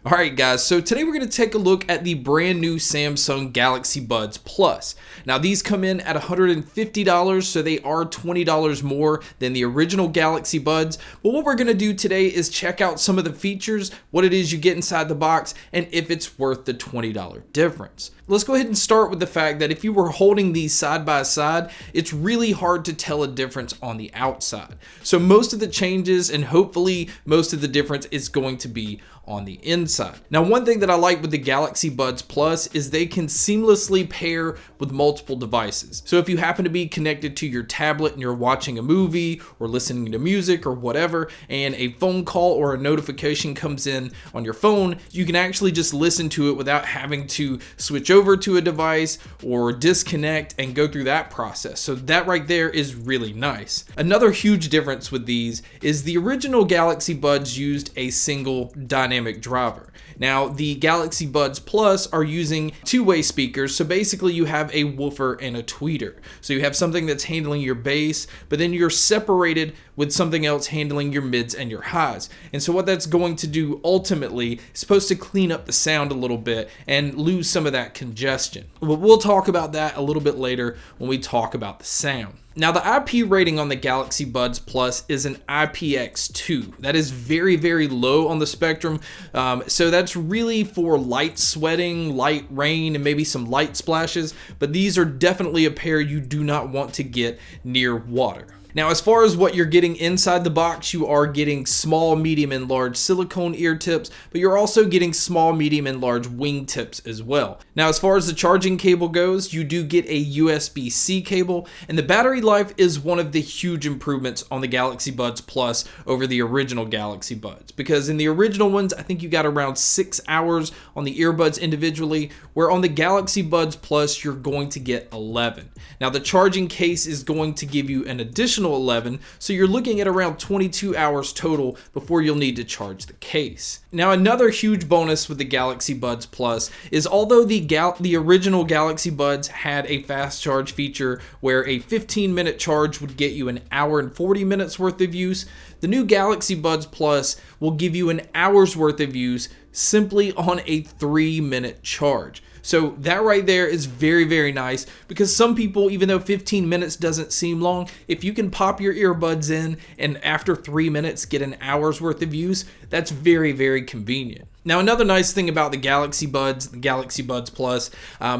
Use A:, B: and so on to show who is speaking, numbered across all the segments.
A: Alright guys, so today we're going to take a look at the brand new Samsung Galaxy Buds Plus. Now these come in at $150, so they are $20 more than the original Galaxy Buds. But what we're going to do today is check out some of the features, what it is you get inside the box, and if it's worth the $20 difference. Let's go ahead and start with the fact that if you were holding these side by side, it's really hard to tell a difference on the outside. So most of the changes and hopefully most of the difference is going to be on the inside. Now, one thing that I like with the Galaxy Buds Plus is they can seamlessly pair with multiple devices. So if you happen to be connected to your tablet and you're watching a movie or listening to music or whatever, and a phone call or a notification comes in on your phone, you can actually just listen to it without having to switch over to a device or disconnect and go through that process. So that right there is really nice. Another huge difference with these is the original Galaxy Buds used a single dynamic driver. Now the Galaxy Buds Plus are using two-way speakers, so basically you have a woofer and a tweeter. So you have something that's handling your bass, but then you're separated with something else handling your mids and your highs. And so what that's going to do ultimately is supposed to clean up the sound a little bit and lose some of that congestion. But we'll talk about that a little bit later when we talk about the sound. Now the IP rating on the Galaxy Buds Plus is an IPX2. That is very, very low on the spectrum. So that's really for light sweating, light rain, and maybe some light splashes. But these are definitely a pair you do not want to get near water. Now, as far as what you're getting inside the box, you are getting small, medium, and large silicone ear tips, but you're also getting small, medium, and large wing tips as well. Now, as far as the charging cable goes, you do get a USB-C cable, and the battery life is one of the huge improvements on the Galaxy Buds Plus over the original Galaxy Buds, because in the original ones, I think you got around 6 hours on the earbuds individually, where on the Galaxy Buds Plus, you're going to get 11. Now, the charging case is going to give you an additional 11, so you're looking at around 22 hours total before you'll need to charge the case. Now, another huge bonus with the Galaxy Buds Plus is although the original Galaxy Buds had a fast charge feature where a 15-minute charge would get you an hour and 40 minutes worth of use, the new Galaxy Buds Plus will give you an hour's worth of use simply on a 3-minute charge. So that right there is very, very nice, because some people, even though 15 minutes doesn't seem long, if you can pop your earbuds in and after 3 minutes get an hour's worth of use, that's very, very convenient. Now, another nice thing about the Galaxy Buds Plus,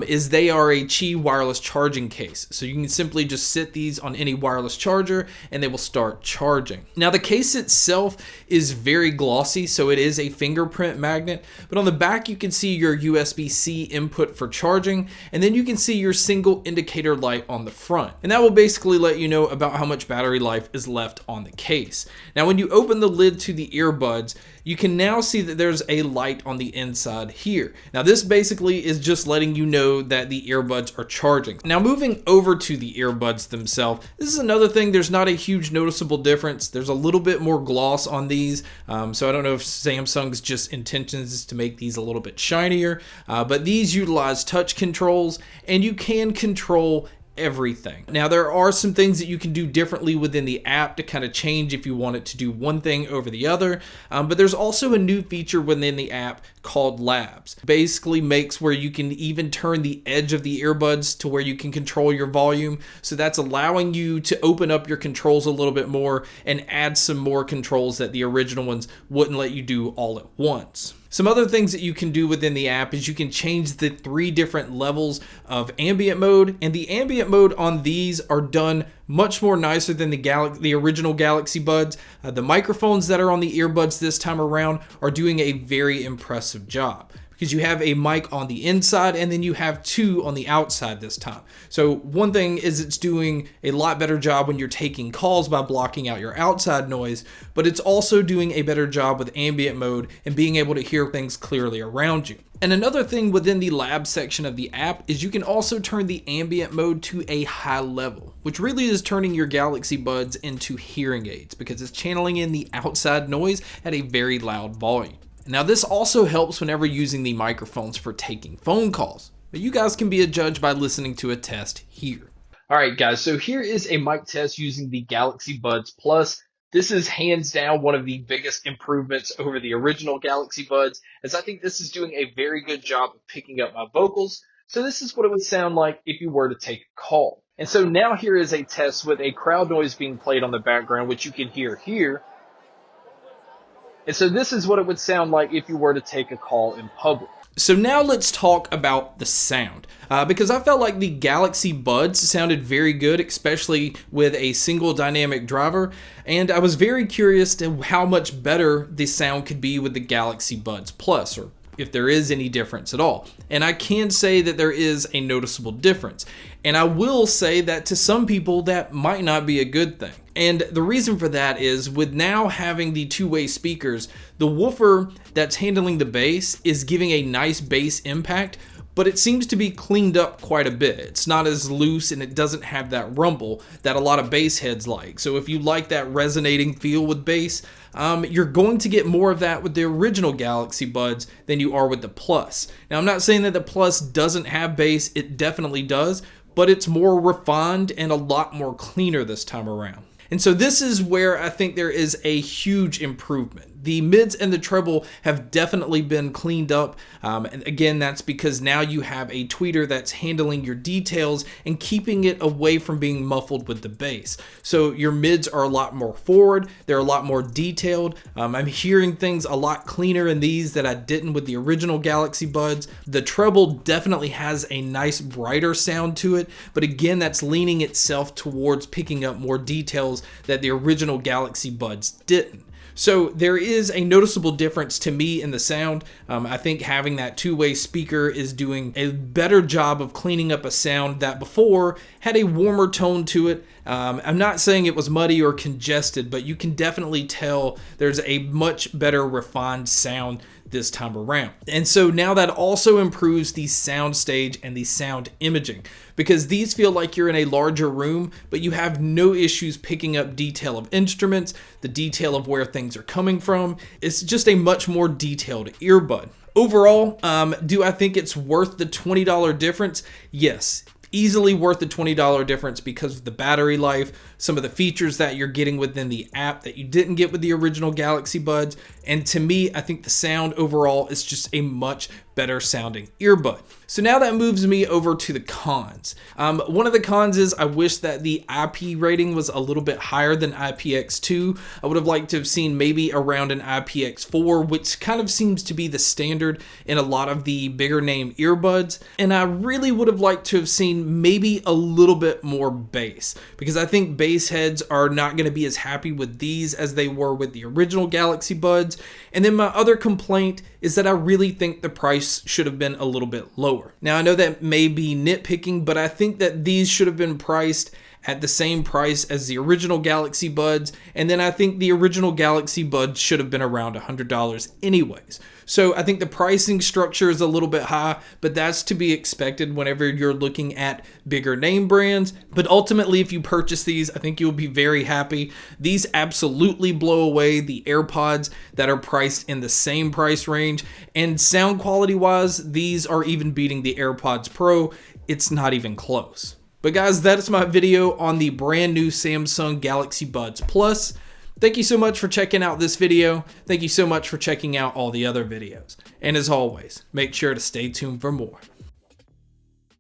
A: is they are a Qi wireless charging case. So you can simply just sit these on any wireless charger and they will start charging. Now, the case itself is very glossy, so it is a fingerprint magnet, but on the back you can see your USB-C input for charging, and then you can see your single indicator light on the front. And that will basically let you know about how much battery life is left on the case. Now, when you open the lid to the earbuds, you can now see that there's a light on the inside here. Now, this basically is just letting you know that the earbuds are charging. Now, moving over to the earbuds themselves, this is another thing. There's not a huge noticeable difference. There's a little bit more gloss on these. So I don't know if Samsung's just intentions is to make these a little bit shinier, but these utilize touch controls, and you can control everything. Now, there are some things that you can do differently within the app to kind of change if you want it to do one thing over the other, but there's also a new feature within the app called Labs. Basically makes where you can even turn the edge of the earbuds to where you can control your volume, so that's allowing you to open up your controls a little bit more and add some more controls that the original ones wouldn't let you do all at once. Some other things that you can do within the app is you can change the 3 different levels of ambient mode, and the ambient mode on these are done much more nicer than the original Galaxy Buds. The microphones that are on the earbuds this time around are doing a very impressive job, because you have a mic on the inside and then you have 2 on the outside this time. So one thing is it's doing a lot better job when you're taking calls by blocking out your outside noise, but it's also doing a better job with ambient mode and being able to hear things clearly around you. And another thing within the lab section of the app is you can also turn the ambient mode to a high level, which really is turning your Galaxy Buds into hearing aids, because it's channeling in the outside noise at a very loud volume. Now, this also helps whenever using the microphones for taking phone calls, but you guys can be a judge by listening to a test here. All right, guys, so here is a mic test using the Galaxy Buds Plus. This is hands down one of the biggest improvements over the original Galaxy Buds, as I think this is doing a very good job of picking up my vocals. So this is what it would sound like if you were to take a call. And so now here is a test with a crowd noise being played on the background, which you can hear here. And so this is what it would sound like if you were to take a call in public. So now let's talk about the sound, because I felt like the Galaxy Buds sounded very good, especially with a single dynamic driver, and I was very curious to how much better the sound could be with the Galaxy Buds Plus, or if there is any difference at all. And I can say that there is a noticeable difference. And I will say that to some people that might not be a good thing. And the reason for that is with now having the two-way speakers, the woofer that's handling the bass is giving a nice bass impact, but it seems to be cleaned up quite a bit. It's not as loose and it doesn't have that rumble that a lot of bass heads like. So if you like that resonating feel with bass, you're going to get more of that with the original Galaxy Buds than you are with the Plus. Now, I'm not saying that the Plus doesn't have bass, it definitely does, but it's more refined and a lot more cleaner this time around. And so this is where I think there is a huge improvement. The mids and the treble have definitely been cleaned up. And again, that's because now you have a tweeter that's handling your details and keeping it away from being muffled with the bass. So your mids are a lot more forward. They're a lot more detailed. I'm hearing things a lot cleaner in these that I didn't with the original Galaxy Buds. The treble definitely has a nice brighter sound to it, but again, that's leaning itself towards picking up more details that the original Galaxy Buds didn't. So there is a noticeable difference to me in the sound. I think having that two-way speaker is doing a better job of cleaning up a sound that before had a warmer tone to it. I'm not saying it was muddy or congested, but you can definitely tell there's a much better refined sound this time around. And so now that also improves the sound stage and the sound imaging, because these feel like you're in a larger room, but you have no issues picking up detail of instruments, the detail of where things are coming from. It's just a much more detailed earbud. Overall, do I think it's worth the $20 difference? Yes. Easily worth the $20 difference because of the battery life, some of the features that you're getting within the app that you didn't get with the original Galaxy Buds, and to me, I think the sound overall is just a much better sounding earbud. So now that moves me over to the cons. One of the cons is I wish that the IP rating was a little bit higher than IPX2. I would have liked to have seen maybe around an IPX4, which kind of seems to be the standard in a lot of the bigger name earbuds. And I really would have liked to have seen maybe a little bit more bass, because I think bass heads are not going to be as happy with these as they were with the original Galaxy Buds. And then my other complaint is that I really think the price should have been a little bit lower. Now, I know that may be nitpicking, but I think that these should have been priced at the same price as the original Galaxy Buds, and then I think the original Galaxy Buds should have been around $100 anyways. So I think the pricing structure is a little bit high, but that's to be expected whenever you're looking at bigger name brands. But ultimately, if you purchase these, I think you'll be very happy. These absolutely blow away the AirPods that are priced in the same price range, and sound quality wise, these are even beating the AirPods Pro. It's not even close. But guys, that is my video on the brand new Samsung Galaxy Buds Plus. Thank you so much for checking out this video. Thank you so much for checking out all the other videos. And as always, make sure to stay tuned for more.